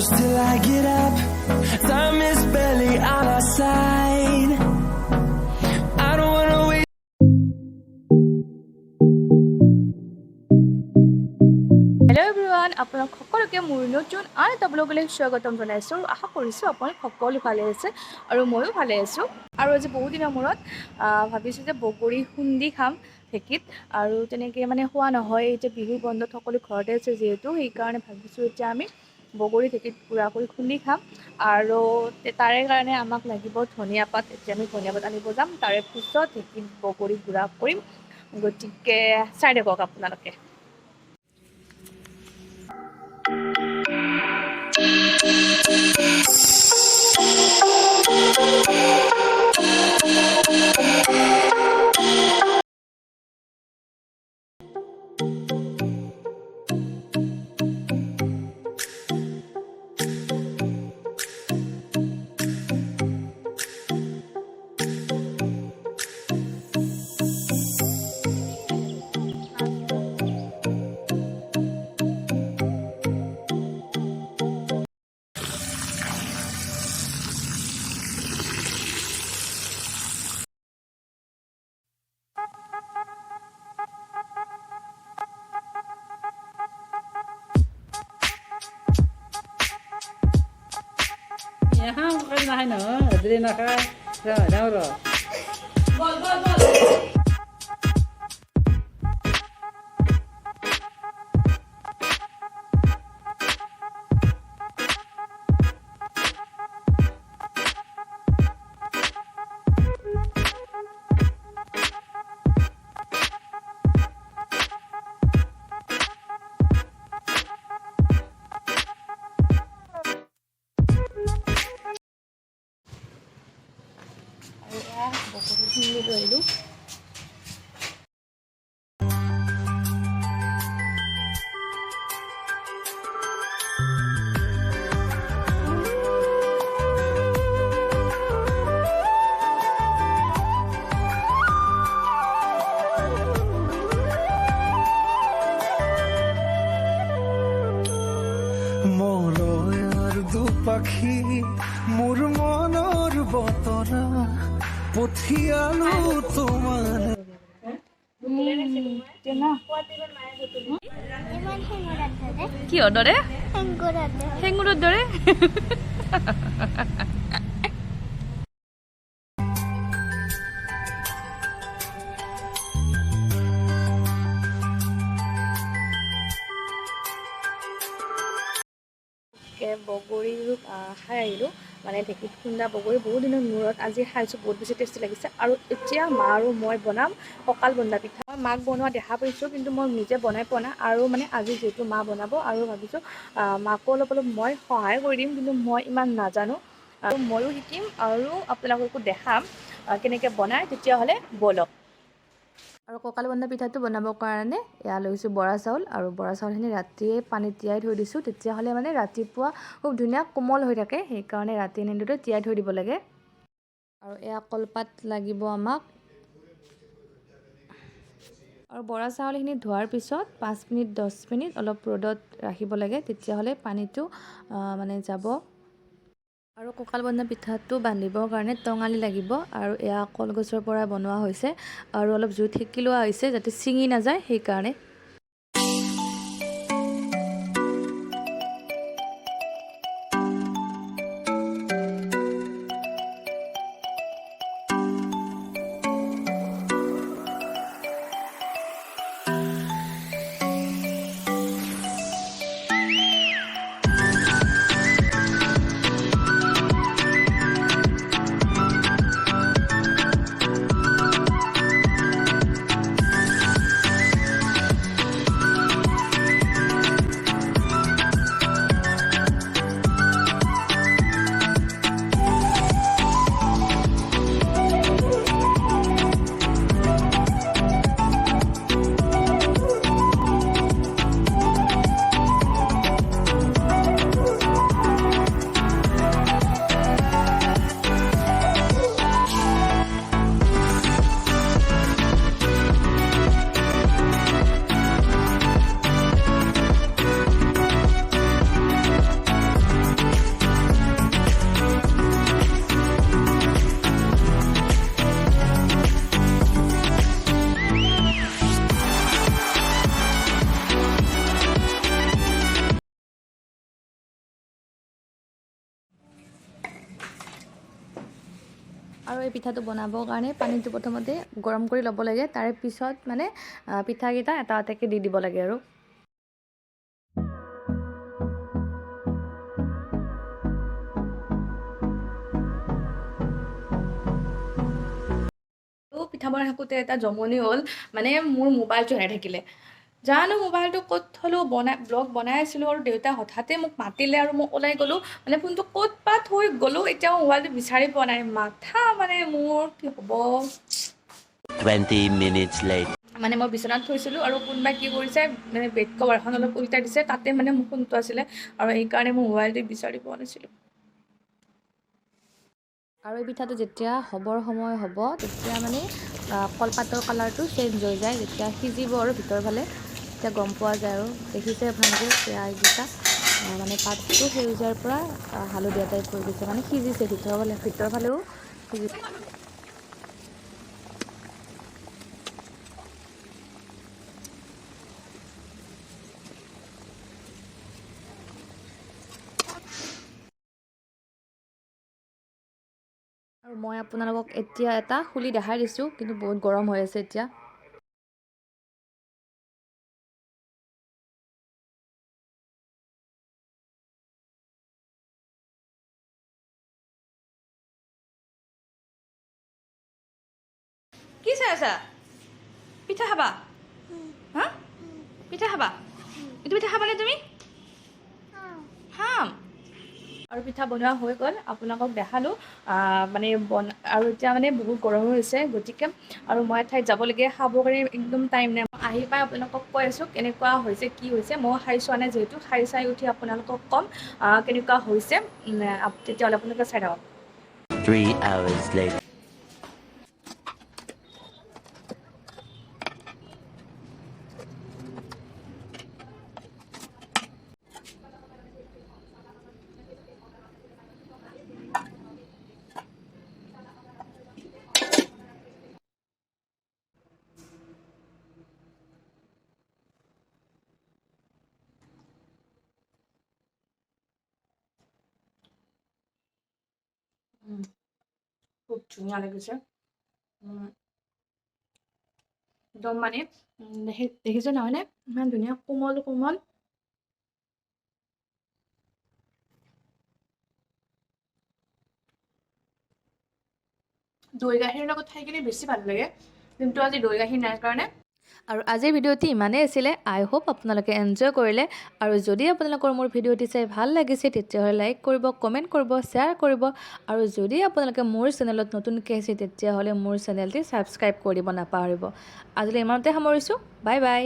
close till I get up. Time is barely on our side. I don't wanna wait. Hello everyone, আপোনাক সকলোকে মোৰ নতুন আৰু এটা ব্লগলৈ স্বাগতম জনাইছোঁ। আশা কৰিছোঁ আপোনালোক সকলো ভালে আছে আৰু ময়ো ভালে আছোঁ। আৰু আজি বহুত দিনৰ মূৰত ভাবিছোঁ যে বগৰী খুন্দি খাম ঢেঁকীত, আৰু তেনেকৈ মানে খোৱা নহয়। এতিয়া বিহুৰ বন্ধত সকলো ঘৰতে আছে যিহেতু, সেইকাৰণে ভাবিছোঁ এতিয়া আমি বগৰী ঢেঁকীত গুড়া কৰি খুন্দি খাম। আৰু তাৰে কাৰণে আমাক লাগিব ধনিয়া পাত। এতিয়া আমি ধনিয়া পাত আনিব যাম, তাৰে পিছত ঢেঁকীত বগৰী গুড়া কৰিম। গতিকে চাই থাকক আপোনালোকে। Không, cái này nữa, đi nào khai. Rồi, đâu rồi? বগৰী খুন্দি লৈ আহিলোঁ। মলয়াৰ দুপাখি মোৰ মনৰ বতৰা পঠিয়ালো তোমাৰ। কিহৰ দৰে? হেঙুৰৰ দৰে। বগৰী খাই আহিলোঁ, মানে ঢেঁকীত খুন্দা বগৰী বহুত দিনৰ মূৰত আজি খাইছোঁ। বহুত বেছি টেষ্টি লাগিছে। আৰু এতিয়া মা আৰু মই বনাম কঁকাল বন্ধা পিঠা। মই মাক বনোৱা দেখা পাইছোঁ, কিন্তু মই নিজে বনাই পোৱা নাই। আৰু মানে আজি যিহেতু মা বনাব, আৰু ভাবিছোঁ মাকো অলপ মই সহায় কৰি দিম, কিন্তু মই ইমান নাজানো। আৰু ময়ো শিকিম আৰু আপোনালোককো দেখাম কেনেকৈ বনায়। তেতিয়াহ'লে ব'লক। আৰু কঁকাল বন্ধা পিঠাটো বনাবৰ কাৰণে এয়া লৈছোঁ বৰা চাউল, আৰু বৰা চাউলখিনি ৰাতিয়ে পানীত তিয়াই থৈ দিছোঁ। তেতিয়াহ'লে মানে ৰাতিপুৱা খুব ধুনীয়া কোমল হৈ থাকে, সেইকাৰণে ৰাতি এনেদৰে তিয়াই থৈ দিব লাগে। আৰু এয়া কলপাত লাগিব আমাক। আৰু বৰা চাউলখিনি ধোৱাৰ পিছত 5 মিনিট 10 মিনিট অলপ ৰ'দত ৰাখিব লাগে, তেতিয়াহ'লে পানীটো মানে যাব। আৰু কঁকাল বন্ধা পিঠাটো বান্ধিবৰ কাৰণে টঙালি লাগিব, আৰু এয়া কলগছৰ পৰা বনোৱা হৈছে, আৰু অলপ জুইত সেকি লোৱা হৈছে যাতে ছিঙি নাযায়, সেইকাৰণে। আৰু এই পিঠাটো বনাবৰ কাৰণে পানীটো প্ৰথমতে গৰম কৰি ল'ব লাগে, তাৰে পিছত মানে পিঠাকেইটা এটা এটাকৈ দি দিব লাগে আৰু। পিঠা বনাই থাকোঁতে এটা জমনি হ'ল, মানে মোৰ মোবাইলটো হেৰাই থাকিলে। জানো মোবাইলটো ক'ত থলোঁ, ব্লগ বনাই আছিলোঁ আৰু দেউতাই হঠাতে মোক মাতিলে আৰু মই ওলাই গ'লোঁ, মানে ফোনটো ক'ত বা থৈ গ'লোঁ, এতিয়াও মোবাইলটো বিচাৰি পোৱা নাই। মাথা মানে মোৰ কি হ'ব। 20 minutes late. মানে মই বিচনাত থৈছিলোঁ আৰু কোনোবাই কি কৰিছে, মানে বেড কভাৰখন অলপ উল্টাই দিছে, তাতে মানে মোৰ ফোনটো আছিলে আৰু সেইকাৰণে মই মোবাইলটো বিচাৰি পোৱা নাছিলোঁ। আৰু এই পিঠাটো যেতিয়া হ'বৰ সময় হ'ব, তেতিয়া মানে কলপাতৰ কালাৰটো চেঞ্জ হৈ যায়, যেতিয়া সিজিব আৰু ভিতৰৰ ফালে তেতিয়া গম পোৱা যায় আৰু। দেখিছে আপোনালোকে এইকেইটা মানে পাতটো সেউজীয়াৰ পৰা হালধীয়া টাইপ হৈ গৈছে, মানে সিজিছে ভিতৰৰ ফালেও সিজিছে। আৰু মই আপোনালোকক এতিয়া এটা খুলি দেখাই দিছোঁ, কিন্তু বহুত গৰম হৈ আছে এতিয়া। কি চাই আছা? পিঠা খাবা? হা? পিঠা খাবা? এইটো পিঠা খাবানে তুমি? খাম। আৰু পিঠা বনোৱা হৈ গ'ল, আপোনালোকক দেখালোঁ। মানে আৰু এতিয়া মানে বহুত গৰম হৈছে, গতিকে আৰু মই ঠাইত যাবলগীয়া, খাবৰ কাৰণে একদম টাইম নাই। আহি পাই আপোনালোকক কৈ আছোঁ কেনেকুৱা হৈছে, কি হৈছে। মই খাই চোৱা নাই যিহেতু, খাই চাই উঠি আপোনালোকক ক'ম কেনেকুৱা হৈছে, তেতিয়াহ'লে আপোনালোকে চাই থাকক। 3 hours later. খুব ধুনীয়া লাগিছে। একদম মানে দেখিছে নহয়নে, ইমান ধুনীয়া কোমল কোমল। দৈ গাখীৰৰ লগত খাই কিনে বেছি ভাল লাগে, কিন্তু আজি দৈ গাখীৰ নাই কাৰণে। আৰু আজিৰ ভিডিঅ'টি ইমানেই আছিলে। আই হোপ আপোনালোকে এনজয় কৰিলে। আৰু যদি আপোনালোকৰ মোৰ ভিডিঅ'টি চাই ভাল লাগিছে, তেতিয়াহ'লে লাইক কৰিব, কমেণ্ট কৰিব, শ্বেয়াৰ কৰিব। আৰু যদি আপোনালোকে মোৰ চেনেলত নতুনকৈ আছে, তেতিয়াহ'লে মোৰ চেনেলটি ছাবস্ক্ৰাইব কৰি দিব নাপাহৰিব। আজিলৈ ইমানতে সামৰিছোঁ। Bye bye.